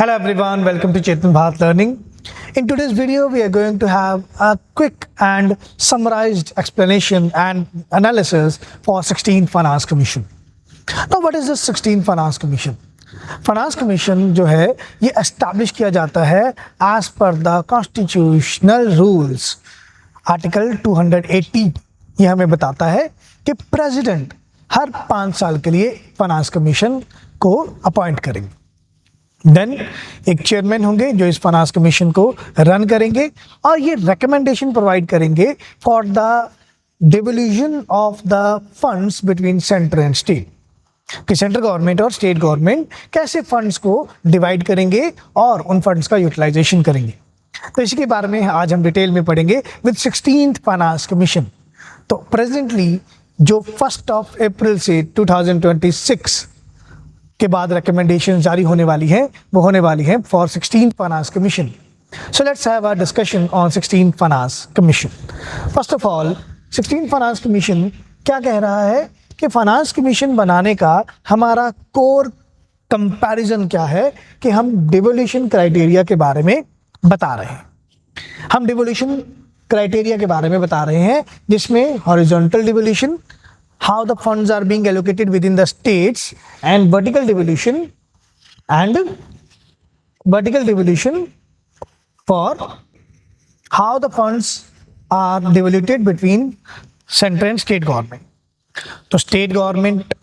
Hello everyone, welcome to Chetan Bharat Learning. In today's video, we are going to have a quick and summarized explanation and analysis for 16th Finance Commission. Now, what is the 16th Finance Commission? Finance Commission जो है ये establish किया जाता है as per the constitutional rules. Article 280 ये हमें बताता है कि प्रेसिडेंट हर 5 साल के लिए फाइनेंस कमीशन को अपॉइंट करेंगे. देन एक चेयरमैन होंगे जो इस फाइनेंस कमीशन को रन करेंगे और ये रिकमेंडेशन प्रोवाइड करेंगे for the devolution of the funds between centre and state, कि सेंट्रल गवर्नमेंट और स्टेट गवर्नमेंट कैसे फंड्स को डिवाइड करेंगे और उन फंड्स का यूटिलाइजेशन करेंगे. तो इसी के बारे में आज हम डिटेल में पढ़ेंगे विद 16th फाइनेंस कमीशन. तो प्रेजेंटली जो 1 अप्रैल से 2026 के बाद रिकमेंडेशन जारी होने वाली है वो होने वाली है for 16th finance commission. So let's have a discussion on 16th finance commission. First of all 16th finance commission क्या कह रहा है कि फाइनेंस कमीशन बनाने का हमारा कोर कंपैरिजन क्या है कि हम डिवोल्यूशन क्राइटेरिया के बारे में बता रहे हैं. हम डिवोल्यूशन क्राइटेरिया के बारे में बता रहे हैं जिसमें horizontal devolution, how the funds are being allocated within the states, and vertical devolution for how the funds are devoluted between center and state government. तो स्टेट गवर्नमेंट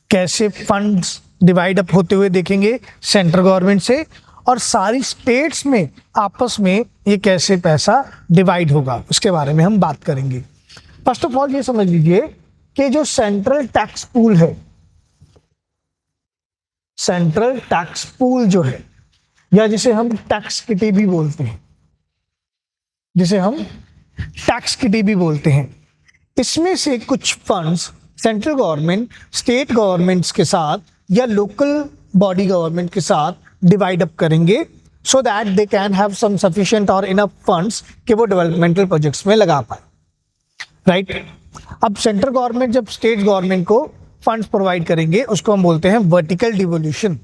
कैसे फंड्स डिवाइड अप होते हुए देखेंगे सेंट्रल गवर्नमेंट से, और सारी states में आपस में ये कैसे पैसा डिवाइड होगा उसके बारे में हम बात करेंगे. फर्स्ट ऑफ ऑल ये समझ लीजिए कि जो सेंट्रल टैक्स पूल है, सेंट्रल टैक्स पूल जो है या जिसे हम टैक्स किटी भी बोलते हैं, इसमें से कुछ funds central government state governments के साथ या लोकल बॉडी गवर्नमेंट के साथ डिवाइड अप करेंगे so that they can have some sufficient और इनफ फंड्स कि वो डेवलपमेंटल प्रोजेक्ट्स में लगा पाए. राइट. अब सेंट्रल गवर्नमेंट जब स्टेट गवर्नमेंट को फंड्स प्रोवाइड करेंगे उसको हम बोलते हैं वर्टिकल डिवोल्यूशन,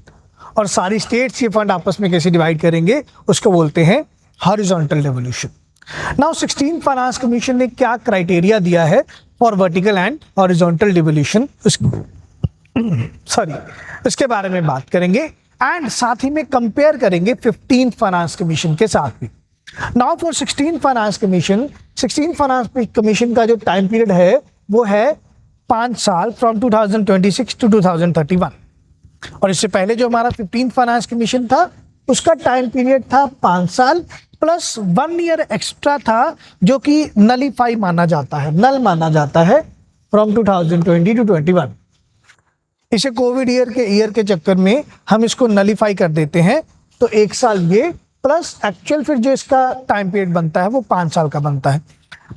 और सारी स्टेट्स ये फंड आपस में कैसे डिवाइड करेंगे उसको बोलते हैं horizontal devolution. Now 16th finance commission ने क्या क्राइटेरिया दिया है for vertical and horizontal devolution उसके बारे में बात करेंगे एंड साथ ही में कंपेयर करेंगे 15th फाइनेंस कमीशन के साथ भी. Now for 16th finance commission, 16th finance commission का जो टाइम पीरियड है वो है 5 साल फ्रॉम 2026 टू 2031, और इससे पहले जो हमारा 15th फाइनेंस कमीशन था उसका टाइम पीरियड था 5 साल प्लस 1 ईयर एक्स्ट्रा था जो कि नलीफाई माना जाता है, नल माना जाता है फ्रॉम 2020 टू 21. इसे कोविड ईयर के चक्कर में हम इसको नलीफाई कर देते हैं, तो 1 साल ये प्लस एक्चुअल फिर जो इसका टाइम पीरियड बनता है वो 5 साल का बनता है.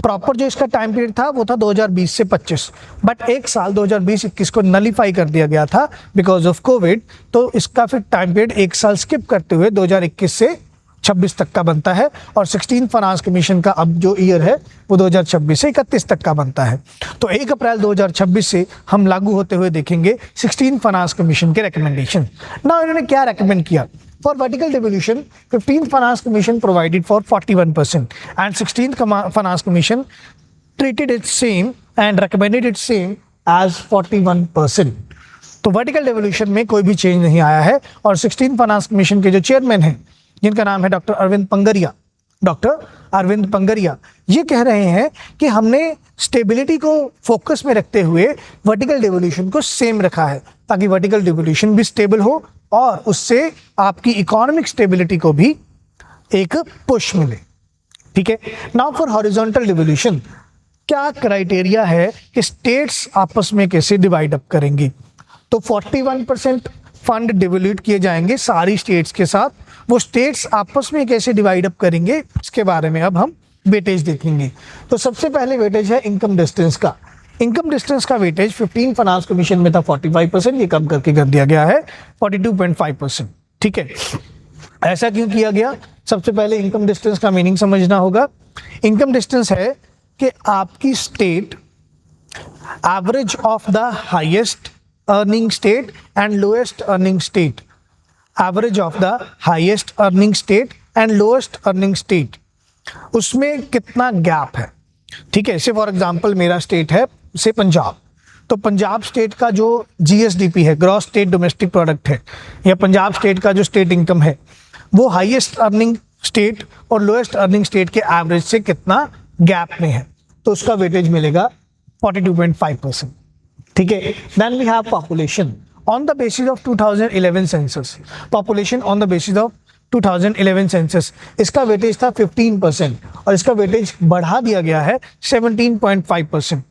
प्रॉपर जो इसका टाइम पीरियड था वो था 2020 से 25, बट 1 साल 2020-21 को नलीफाई कर दिया गया था बिकॉज ऑफ कोविड, तो इसका फिर टाइम पीरियड 1 साल स्किप करते हुए 2021 से 26 तक का बनता है, और 16th फाइनेंस कमीशन का अब जो ईयर है वो 2026 से 31 तक का बनता है. तो 1 अप्रैल 2026 से हम लागू होते हुए देखेंगे 16th फाइनेंस कमीशन के रिकमेंडेशन. ना इन्होंने क्या रिकमेंड किया? For vertical devolution, 15th Finance Commission provided for 41%, and 16th Finance Commission treated it same and recommended it same as 41%. तो vertical devolution में कोई भी चेंज नहीं आया है, और 16th Finance Commission के जो चेयरमैन हैं जिनका नाम है डॉक्टर अरविंद पंगरिया, ये कह रहे हैं कि हमने स्टेबिलिटी को फोकस में रखते हुए वर्टिकल डिवोल्यूशन को सेम रखा है ताकि वर्टिकल डिवोल्यूशन भी स्टेबल हो और उससे आपकी इकोनॉमिक स्टेबिलिटी को भी एक पुश मिले. ठीक है. नाउ फॉर हॉरिजॉन्टल डिवोल्यूशन क्या क्राइटेरिया है कि स्टेट्स आपस में कैसे डिवाइड अप करेंगी? तो 41% फंड डिवोल्यूट किए जाएंगे सारी स्टेट्स के साथ. वो स्टेट्स आपस में कैसे डिवाइड अप करेंगे इसके बारे में अब हम वेटेज देखेंगे. तो सबसे पहले वेटेज है इनकम डिस्टेंस का. इनकम डिस्टेंस का वेटेज 15 फाइनेंस कमीशन में था 45%, ये कम करके कर दिया गया है 42.5%. ठीक है. ऐसा क्यों किया गया? सबसे पहले इनकम डिस्टेंस का मीनिंग समझना होगा. इनकम डिस्टेंस है कि आपकी state average of the highest earning state and lowest earning state average of the highest earning state and lowest earning state, उसमें कितना गैप है। ठीक है, से फॉर एग्जांपल मेरा स्टेट है से पंजाब, तो पंजाब स्टेट का जो जीएसडीपी है, ग्रॉस स्टेट डोमेस्टिक प्रोडक्ट है, या पंजाब स्टेट का जो स्टेट इनकम है, वो हाईएस्ट अर्निंग स्टेट और लोएस्ट अर्निंग स्टेट के एवरेज से कितना गैप में है, तो उसका वेटेज मिलेगा 42.5%। ठीक है, then we have population on the basis of 2011 census, population on the basis of 2011 census, इसका वेटेज था 15% और इसका वेटेज बढ़ा दिया गया है 17.5%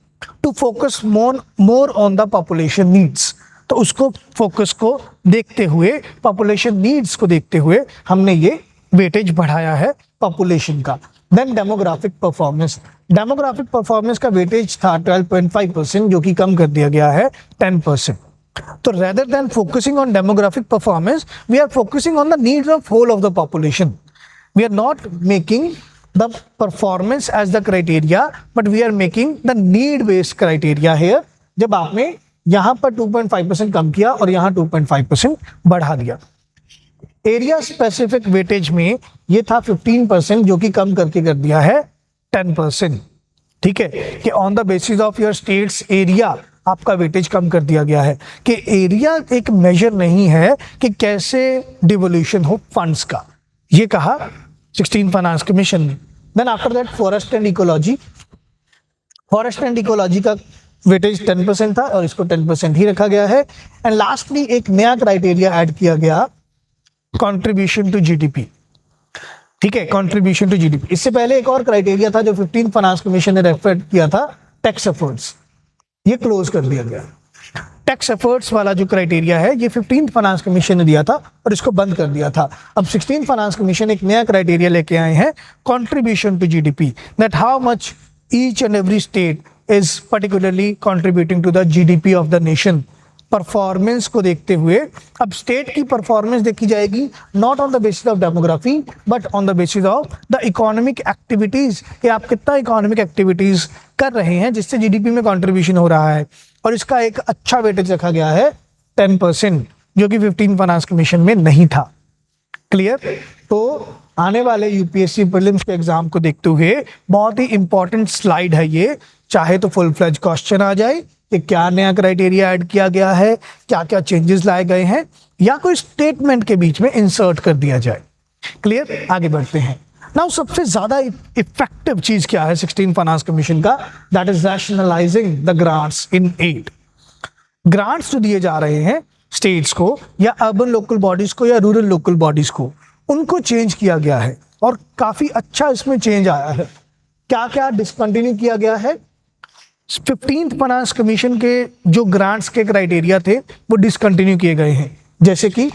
to focus more on the population needs. तो उसको फोकस को देखते हुए, पॉपुलेशन नीड्स को देखते हुए हमने ये वेटेज बढ़ाया है पॉपुलेशन का। Then demographic performance, demographic performance का वेटेज था 12.5% जो कि कम कर दिया गया है 10%। तो rather than focusing on demographic performance, we are focusing on the needs of whole of the population. We are not making the performance as the criteria, but we are making the need based criteria here. जब आपने यहाँ पर 2.5% कम किया और यहाँ 2.5% बढ़ा दिया। Area specific weightage में ये था 15% जो कि कम करके कर दिया है 10%। ठीक है, कि on the basis of your states area आपका वेटेज कम कर दिया गया है, कि एरिया एक मेजर नहीं है कि कैसे डिवोल्यूशन हो फंड्स का, ये कहा 16 फाइनेंस कमीशन ने। Then after that forest and ecology, forest and ecology का वेटेज 10% था और इसको 10% ही रखा गया है। एंड लास्टली एक नया क्राइटेरिया ऐड किया गया, कंट्रीब्यूशन टू जीडीपी। ठीक है, कंट्रीब्यूशन टू जीडीपी। इससे पहले एक और क्राइटेरिया था जो 15 फाइनेंस कमीशन ने रेफर किया था, टैक्स एफर्ट्स, ये क्लोज कर दिया गया। टैक्स एफर्ट्स वाला जो क्राइटेरिया है ये 15th फाइनेंस कमीशन ने दिया था और इसको बंद कर दिया था। अब 16th फाइनेंस कमीशन एक नया क्राइटेरिया लेके आए हैं, contribution to GDP, that how much each and every state is particularly contributing to the GDP of the nation. Performance को देखते हुए अब स्टेट की परफॉर्मेंस देखी जाएगी, not on the basis of demography but on the basis of the economic activities, कि आप कितना इकोनॉमिक एक्टिविटीज कर रहे हैं जिससे जीडीपी में कंट्रीब्यूशन हो रहा है। और इसका एक अच्छा वेटेज रखा गया है 10%, जो कि 15 फाइनेंस कमीशन में नहीं था। क्लियर? तो आने वाले यूपीएससी प्रीलिम्स के एग्जाम को देखते हुए बहुत ही इंपॉर्टेंट स्लाइड है ये, चाहे तो फुल फ्लेज क्वेश्चन आ जाए कि क्या नया क्राइटेरिया ऐड किया गया है, क्या क्या चेंजेस लाए गए हैं, या कोई स्टेटमेंट के बीच में इंसर्ट कर दिया जाए। क्लियर? आगे बढ़ते हैं। नाउ सबसे ज्यादा इफेक्टिव चीज क्या है 16 फाइनेंस कमीशन का, that is rationalising the grants in aid. Grants जो दिए जा रहे हैं स्टेट्स को या अर्बन लोकल बॉडीज को या रूरल लोकल बॉडीज को, उनको चेंज किया गया है और काफी अच्छा इसमें चेंज आया है। क्या क्या डिसकंटिन्यू किया गया है? 15th फाइनेंस कमीशन के जो ग्रांट्स के क्राइटेरिया थे वो डिसकंटिन्यू किए गए हैं, जैसे कि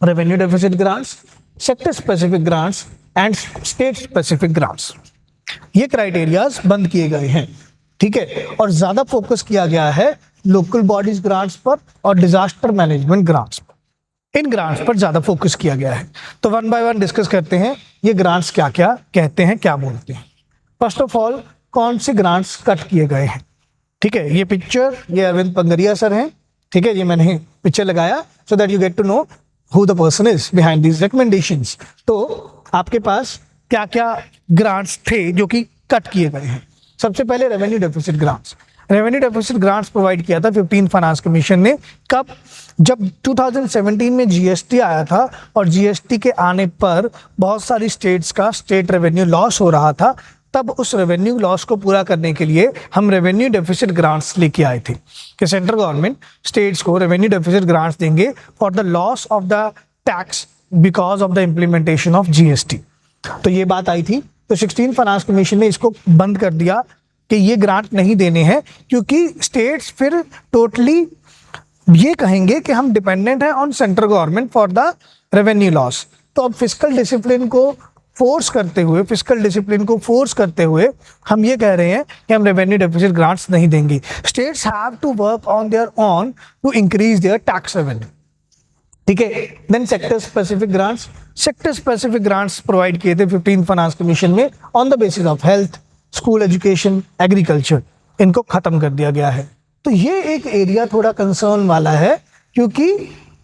revenue deficit grants, sector specific grants and state specific grants, ये क्राइटेरियाज बंद किए गए हैं। ठीक है, और ज्यादा फोकस किया गया है लोकल बॉडीज ग्रांट्स पर और डिजास्टर मैनेजमेंट ग्रांट्स पर। इन ग्रांट्स पर ज्यादा फोकस किया गया है। तो वन बाय वन डिस्कस करते हैं ये ग्रांट्स क्या क्या कहते हैं, क्या बोलते हैं। फर्स्ट ऑफ ऑल, कौन से ग्रांट्स कट किए गए हैं? ठीक है, ये पिक्चर ये अरविंद पंगरिया सर हैं। ठीक है, ये मैंने पिक्चर लगाया so that you get to know who the person is behind these recommendations. तो आपके पास क्या क्या ग्रांट्स थे जो कि कट किए गए हैं? सबसे पहले revenue deficit grants. Revenue deficit grants provide किया था 15 फाइनेंस कमीशन ने। कब? जब 2017 में जीएसटी आया था और जीएसटी के आने पर बहुत सारी स्टेट्स का स्टेट रेवेन्यू लॉस हो रहा था, तब उस रेवेन्यू लॉस को पूरा करने के लिए हम रेवेन्यू डेफिसिट ग्रांट्स लेके आए थे कि सेंट्रल गवर्नमेंट स्टेट्स को रेवेन्यू डेफिसिट ग्रांट्स देंगे for the loss of the tax because of the implementation of GST. तो ये बात आई थी, तो 16 फाइनेंस कमीशन ने इसको बंद कर दिया कि ये ग्रांट नहीं देने हैं, क्योंकि स्टेट्स फिर टोटली ये कहेंगे कि हम डिपेंडेंट हैं on central government for the revenue loss. तो अब फिस्कल डिसिप्लिन को फोर्स करते हुए हम ये कह रहे हैं कि हम रेवेन्यू डेफिसिट ग्रांट्स नहीं देंगे। States have to work on their own to increase their tax revenue. ठीक है, then sector specific grants. Sector specific grants provide किए थे 15 फाइनेंस कमीशन में on the basis of health, school education, agriculture, इनको खत्म कर दिया गया है। तो ये एक एरिया थोड़ा कंसर्न वाला है, क्योंकि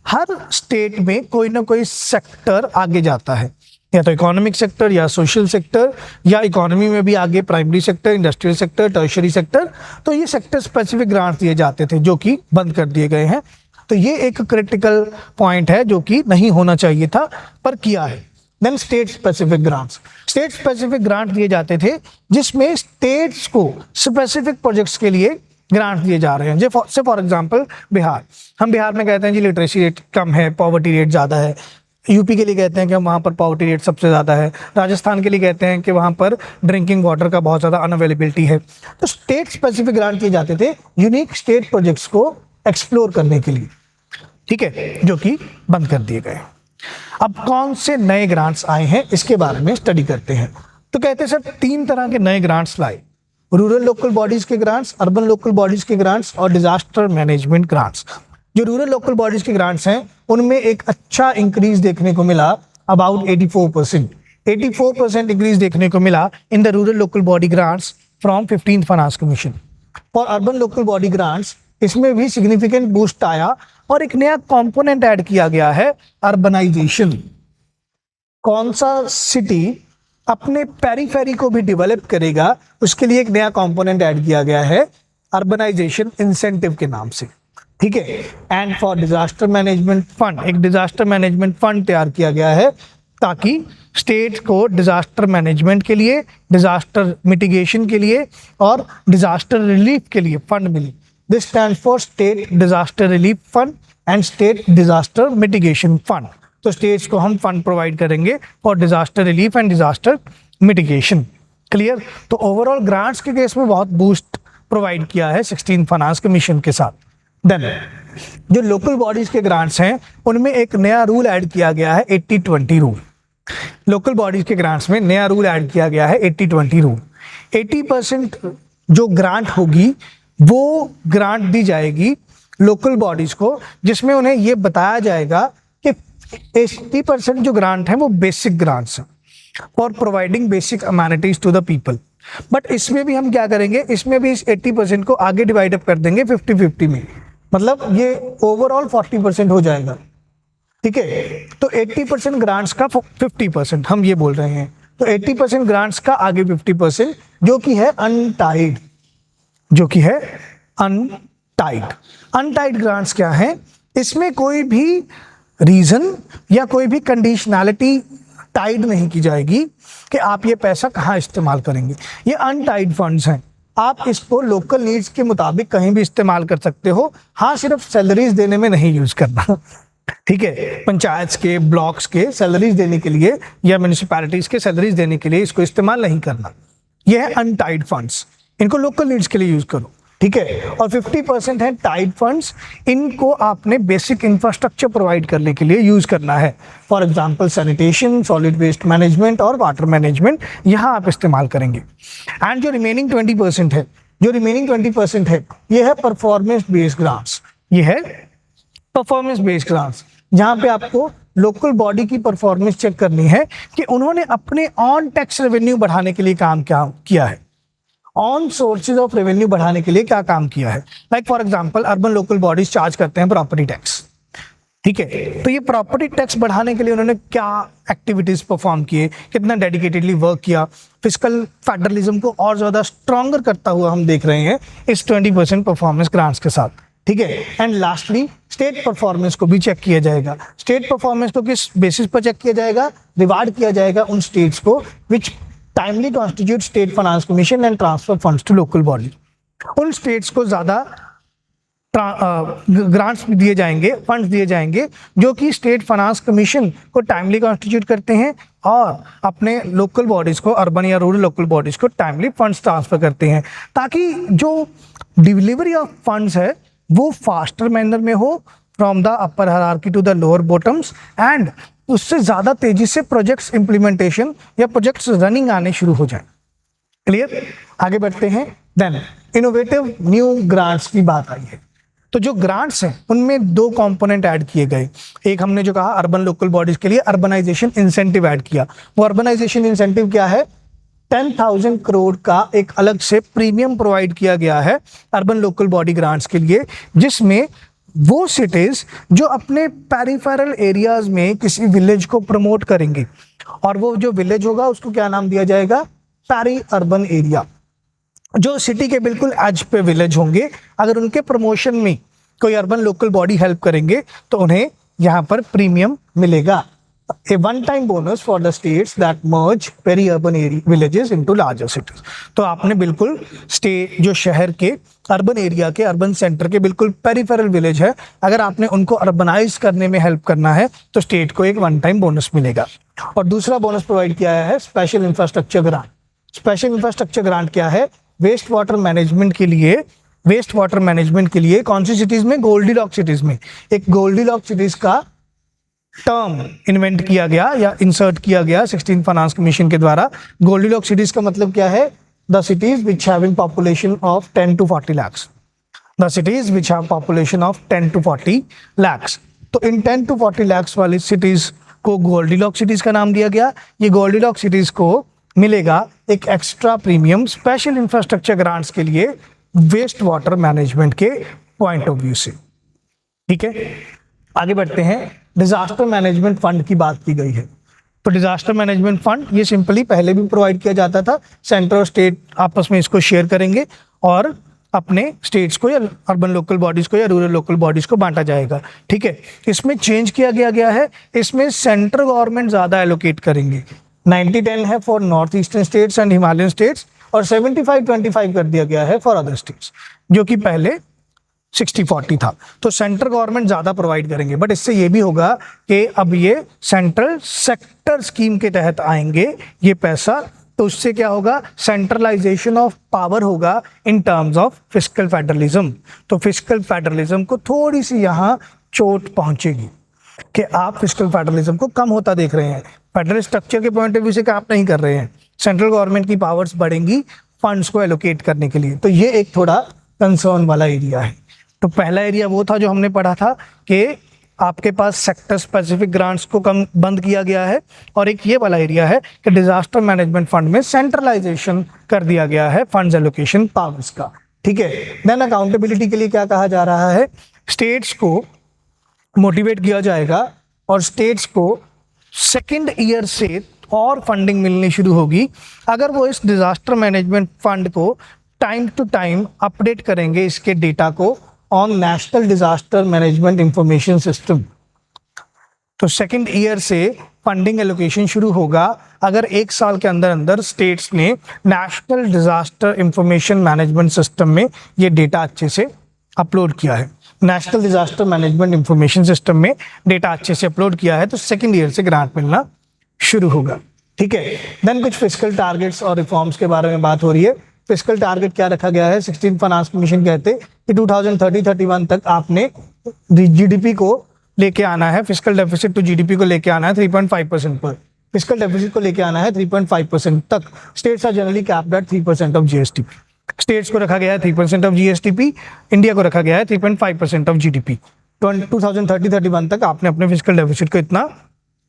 हर स्टेट में कोई ना कोई सेक्टर आगे जाता है, या तो इकोनॉमिक सेक्टर या सोशल सेक्टर, या इकोनॉमी में भी आगे primary sector, industrial sector, tertiary sector. तो ये सेक्टर स्पेसिफिक ग्रांट्स दिए जाते थे जो कि बंद कर दिए गए हैं। तो ये एक क्रिटिकल पॉइंट है जो कि नहीं होना चाहिए था पर किया है। Then state specific grants, state specific grant दिए जाते थे जिसमें स्टेट्स को स्पेसिफिक प्रोजेक्ट्स के लिए ग्रांट दिए जा रहे हैं। जैसे फॉर एग्जांपल बिहार, हम बिहार में कहते हैं जी लिटरेसी रेट कम है, पॉवर्टी रेट ज़्यादा है। यूपी के लिए कहते हैं कि वहाँ पर पॉवर्टी रेट सबसे ज़्यादा है। राजस्थान के लिए कहते हैं कि वहाँ पर ड्रिंकिंग वाटर का बहुत ज़्यादा अनअवेलेबिलिटी है। तो स्टेट स्पेसिफिक ग्रांट किए जाते थे यूनिक स्टेट प्रोजेक्ट्स को एक्सप्लोर करने के लिए, ठीक है, जो कि बंद कर दिए गए। अब कौन से नए ग्रांट्स आए हैं इसके बारे में स्टडी करते हैं। तो कहते हैं सर 3 तरह के नए ग्रांट्स लाए, रूरल लोकल बॉडीज के ग्रांट्स, अर्बन लोकल बॉडीज के ग्रांट्स और डिजास्टर मैनेजमेंट ग्रांट्स। जो रूरल लोकल बॉडीज के ग्रांट्स हैं उनमें एक अच्छा इंक्रीज देखने को मिला, अबाउट 84% इंक्रीज देखने को मिला in the rural local body grants from 15th finance commission. और अर्बन लोकल बॉडी ग्रांट्स, इसमें भी सिग्निफिकेंट बूस्ट आया और एक नया कंपोनेंट ऐड किया गया है, अर्बनाइजेशन। कौन सा सिटी अपने पेरीफेरी को भी डेवलप करेगा उसके लिए एक नया कंपोनेंट ऐड किया गया है, अर्बनाइजेशन इंसेंटिव के नाम से, ठीक है। And for disaster management fund, एक डिजास्टर मैनेजमेंट फंड तैयार किया गया है ताकि स्टेट को डिजास्टर मैनेजमेंट के लिए, डिजास्टर मिटिगेशन के लिए और डिजास्टर रिलीफ के लिए फंड मिले। This stands for state disaster relief fund and state disaster mitigation fund. तो स्टेट्स को हम फंड प्रोवाइड करेंगे for disaster relief and disaster mitigation. Clear. तो ओवरऑल ग्रांट्स के केस में बहुत बूस्ट प्रोवाइड किया है 16th फाइनेंस कमीशन के साथ। देन जो लोकल बॉडीज के ग्रांट्स हैं उनमें एक नया रूल ऐड किया गया है, 80-20 रूल। लोकल बॉडीज के ग्रांट्स में नया रूल ऐड किया गया है, 80-20 रूल। 80% जो ग्रांट होगी वो ग्रांट दी जाएगी लोकल बॉडीज को, जिसमें उन्हें ये बताया जाएगा कि 80% जो ग्रांट है वो बेसिक ग्रांट्स हैं for providing basic amenities to the people. But इसमें भी हम क्या करेंगे, इसमें भी इस 80% को आगे डिवाइड अप कर देंगे 50-50 में, मतलब ये ओवरऑल 40% हो जाएगा, ठीक है। तो 80% ग्रांट्स का 50% हम ये बोल रहे हैं, तो 80% ग्रांट्स का आगे 50% जो कि है अनटाइड, जो कि है अनटाइड। अनटाइड ग्रांट्स क्या है, इसमें कोई भी रीजन या कोई भी कंडीशनैलिटी टाइड नहीं की जाएगी कि आप ये पैसा कहाँ इस्तेमाल करेंगे। ये अनटाइड फंड्स हैं, आप इसको लोकल नीड्स के मुताबिक कहीं भी इस्तेमाल कर सकते हो। हाँ, सिर्फ सैलरीज देने में नहीं यूज करना, ठीक है। पंचायत के, ब्लॉक्स के सैलरीज देने के लिए या म्यूनिसिपैलिटीज के सैलरीज देने के लिए इसको इस्तेमाल नहीं करना। ये है अनटाइड फंड्स, इनको लोकल नीड्स के लिए यूज करो, ठीक है। और 50% है टाइड फंड्स, इनको आपने बेसिक इंफ्रास्ट्रक्चर प्रोवाइड करने के लिए यूज करना है। For example sanitation, solid waste management और वाटर मैनेजमेंट, यहाँ आप इस्तेमाल करेंगे। एंड जो रिमेनिंग 20% है, जो रिमेनिंग 20% है, ये है परफॉर्मेंस बेस्ड ग्रांट्स। ये है परफॉर्मेंस बेस्ड ग्रांट्स, जहाँ पे आपको लोकल बॉडी की परफॉर्मेंस चेक करनी है कि उन्होंने अपने ऑन टैक्स रेवेन्यू बढ़ाने के लिए काम क्या किया है, ऑन सोर्सेज ऑफ रेवेन्यू बढ़ाने के लिए क्या काम किया है। Like for example urban local bodies charge करते हैं प्रॉपर्टी टैक्स, ठीक है। तो ये प्रॉपर्टी टैक्स बढ़ाने के लिए उन्होंने क्या एक्टिविटीज परफॉर्म किए, कितना डेडिकेटेडली वर्क किया, फिस्कल फेडरलिज्म को और ज्यादा स्ट्रॉन्गर करता हुआ हम देख रहे हैं इस 20% परफॉर्मेंस ग्रांट्स के साथ, ठीक है। एंड लास्टली स्टेट परफॉर्मेंस को भी चेक किया जाएगा। स्टेट परफॉर्मेंस को किस बेसिस पर चेक किया जाएगा, रिवार्ड किया जाएगा उन स्टेट्स को which timely constitute state finance commission and transfer funds to local body. उन स्टेट्स को ज्यादा ग्रांट्स दिए जाएंगे, फंड्स दिए जाएंगे जो कि स्टेट फाइनेंस कमीशन को टाइमली कॉन्स्टिट्यूट करते हैं और अपने लोकल बॉडीज को, अर्बन या रूरल लोकल बॉडीज को टाइमली फंड्स ट्रांसफर करते हैं, ताकि जो डिलीवरी ऑफ फंड्स है वो फास्टर मैनर में हो from the upper hierarchy to the lower bottoms, and उससे ज़्यादा तेजी से प्रोजेक्ट्स इंप्लीमेंटेशन या प्रोजेक्ट्स रनिंग आने शुरू हो जाए। क्लियर। आगे बढ़ते हैं। देन इनोवेटिव न्यू ग्रांट्स की बात आई है। तो जो ग्रांट्स हैं उनमें 2 कंपोनेंट ऐड किए गए। एक हमने जो कहा अर्बन लोकल बॉडीज के लिए अर्बनाइजेशन इंसेंटिव ऐड किया। वो अर्बनाइजेशन इंसेंटिव क्या है, 10,000 करोड़ का एक अलग से प्रीमियम प्रोवाइड किया गया है अर्बन लोकल बॉडी ग्रांट्स के लिए, जिसमें वो सिटीज जो अपने पेरिफेरल एरियाज में किसी विलेज को प्रमोट करेंगे, और वो जो विलेज होगा उसको क्या नाम दिया जाएगा, पेरी अर्बन एरिया। जो सिटी के बिल्कुल एज पे विलेज होंगे, अगर उनके प्रमोशन में कोई अर्बन लोकल बॉडी हेल्प करेंगे तो उन्हें यहाँ पर प्रीमियम मिलेगा। A one-time bonus for the states that merge peri-urban villages into larger cities। तो आपने बिल्कुल स्टेट जो शहर के अर्बन एरिया के अर्बन सेंटर के बिल्कुल पेरिफेरल विलेज है, अगर आपने उनको अर्बनाइज करने में हेल्प करना है तो स्टेट को एक वन टाइम बोनस मिलेगा। और दूसरा बोनस प्रोवाइड किया है special infrastructure grant. Special infrastructure grant क्या है, वेस्ट वाटर मैनेजमेंट के लिए कौन सी सिटीज में, गोल्डीलॉक्स सिटीज में। एक गोल्डीलॉक्स सिटीज का टर्म इन्वेंट किया गया या इंसर्ट किया गया 16 फाइनेंस कमीशन के द्वारा। गोल्डीलॉक्स सिटीज का मतलब क्या है, the cities which having population of 10 to 40 lakhs। The cities which have population of 10 to 40 lakhs। तो इन 10 to 40 lakhs वाली सिटीज को गोल्डीलॉक्स सिटीज का नाम दिया गया। ये गोल्डीलॉक्स सिटीज को मिलेगा एक extra premium special infrastructure grants के लिए वेस्ट वाटर मैनेजमेंट के पॉइंट ऑफ व्यू से। ठीक है, आगे बढ़ते हैं। डिजास्टर मैनेजमेंट फंड की बात की गई है, तो डिजास्टर मैनेजमेंट फंड ये सिंपली पहले भी प्रोवाइड किया जाता था। सेंटर और स्टेट आपस में इसको शेयर करेंगे और अपने स्टेट्स को या अर्बन लोकल बॉडीज को या रूरल लोकल बॉडीज को बांटा जाएगा। ठीक है, इसमें चेंज किया गया है, इसमें सेंट्रल गवर्नमेंट ज्यादा एलोकेट करेंगे। 90-10 है for north eastern states and Himalayan states, और 75-25 कर दिया गया है फॉर अदर स्टेट्स, जो कि पहले 60-40 था। तो सेंट्रल गवर्नमेंट ज्यादा प्रोवाइड करेंगे, बट इससे ये भी होगा कि अब ये सेंट्रल सेक्टर स्कीम के तहत आएंगे ये पैसा, तो उससे क्या होगा, सेंट्रलाइजेशन ऑफ पावर होगा in terms of fiscal federalism. तो फिस्कल फेडरलिज्म को थोड़ी सी यहाँ चोट पहुंचेगी कि आप फिस्कल फेडरलिज्म को कम होता देख रहे हैं, फेडरल स्ट्रक्चर के पॉइंट ऑफ व्यू से आप नहीं कर रहे हैं। सेंट्रल गवर्नमेंट की पावर्स बढ़ेंगी फंड्स को एलोकेट करने के लिए, तो ये एक थोड़ा कंसर्न वाला एरिया है। तो पहला एरिया वो था जो हमने पढ़ा था कि आपके पास सेक्टर स्पेसिफिक ग्रांट्स को कम बंद किया गया है, और एक ये वाला एरिया है कि डिजास्टर मैनेजमेंट फंड में सेंट्रलाइजेशन कर दिया गया है फंड्स एलोकेशन पावर्स का। ठीक है, देन अकाउंटेबिलिटी के लिए क्या कहा जा रहा है, स्टेट्स को मोटिवेट किया जाएगा और स्टेट्स को सेकेंड ईयर से और फंडिंग मिलनी शुरू होगी अगर वो इस डिजास्टर मैनेजमेंट फंड को टाइम टू टाइम अपडेट करेंगे इसके डेटा को on national disaster management information system. तो सेकेंड ईयर से फंडिंग एलोकेशन शुरू होगा अगर एक साल के अंदर अंदर स्टेट्स ने national disaster information management system में ये डेटा अच्छे से अपलोड किया है। National disaster management information system में डेटा अच्छे से अपलोड किया है तो सेकेंड ईयर से ग्रांट मिलना शुरू होगा। ठीक है, देन कुछ फिस्कल टारगेट्स और रिफॉर्म्स के बारे में बात हो रही है। फिस्कल टारगेट क्या रखा गया है, 16 फाइनेंस कमीशन कहते हैं कि 2030-31 तक आपने जीडीपी को लेके आना है, फिस्कल डेफिसिट टू जीडीपी को लेके आना है 3.5% पर, फिस्कल डेफिसिट को लेके आना है 3.5% तक। States are generally capped at 3% of GSDP. States को रखा गया है 3% ऑफ जीएसटीपी, इंडिया को रखा गया है 3.5% ऑफ जीडीपी। 2030-31 तक आपने अपने फिस्कल डेफिसिट को इतना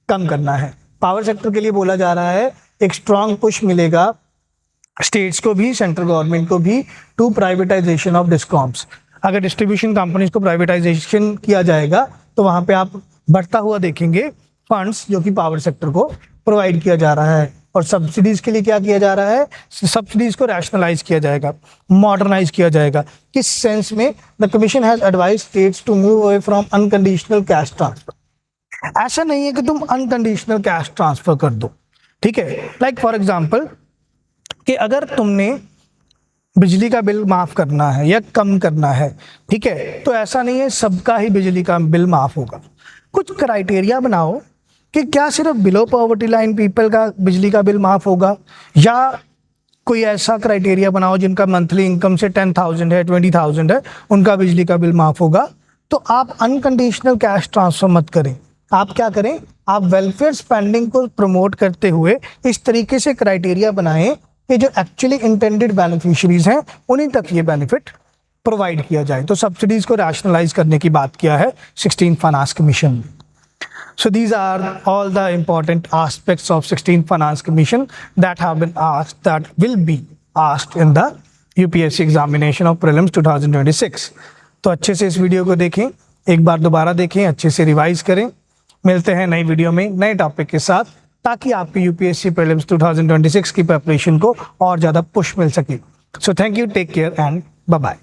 कम करना है। पावर सेक्टर के लिए बोला जा रहा है एक स्ट्रॉन्ग पुश मिलेगा स्टेट्स को भी सेंट्रल गवर्नमेंट को भी टू प्राइवेटाइजेशन ऑफ डिस्कॉम्स। अगर डिस्ट्रीब्यूशन कंपनीज को प्राइवेटाइजेशन किया जाएगा तो वहां पे आप बढ़ता हुआ देखेंगे फंड्स जो कि पावर सेक्टर को प्रोवाइड किया जा रहा है। और सब्सिडीज के लिए क्या किया जा रहा है, सब्सिडीज को रैशनलाइज किया जाएगा, मॉडर्नाइज किया जाएगा। किस सेंस में, the commission has advise states to move away from unconditional cash transfer. ऐसा नहीं है कि तुम अनकंडीशनल कैश ट्रांसफर कर दो। ठीक है, लाइक फॉर एग्जाम्पल कि अगर तुमने बिजली का बिल माफ करना है या कम करना है, ठीक है, तो ऐसा नहीं है सबका ही बिजली का बिल माफ होगा। कुछ क्राइटेरिया बनाओ कि क्या सिर्फ बिलो पॉवर्टी लाइन पीपल का बिजली का बिल माफ होगा, या कोई ऐसा क्राइटेरिया बनाओ जिनका मंथली इनकम से 10,000 है 20,000 है उनका बिजली का बिल माफ होगा। तो आप अनकंडीशनल कैश ट्रांसफर मत करें, आप क्या करें, आप वेलफेयर स्पेंडिंग को प्रमोट करते हुए इस तरीके से क्राइटेरिया बनाएं कि जो एक्चुअली इंटेंडेड बेनिफिशियरीज हैं उन्हीं तक ये बेनिफिट प्रोवाइड किया जाए। तो सब्सिडीज को रैशनलाइज करने की बात किया है 16 फाइनेंस कमीशन ने। So these are all the important aspects of 16th Finance Commission that have been asked, that will be asked in the UPSC examination of prelims 2026. तो अच्छे से इस वीडियो को देखें, एक बार दोबारा देखें, अच्छे से रिवाइज करें। मिलते हैं नई वीडियो में नए टॉपिक के साथ, ताकि आपकी यूपीएससी प्रीलिम्स 2026 की प्रिपरेशन को और ज़्यादा पुश मिल सके। So thank you, take care and bye bye.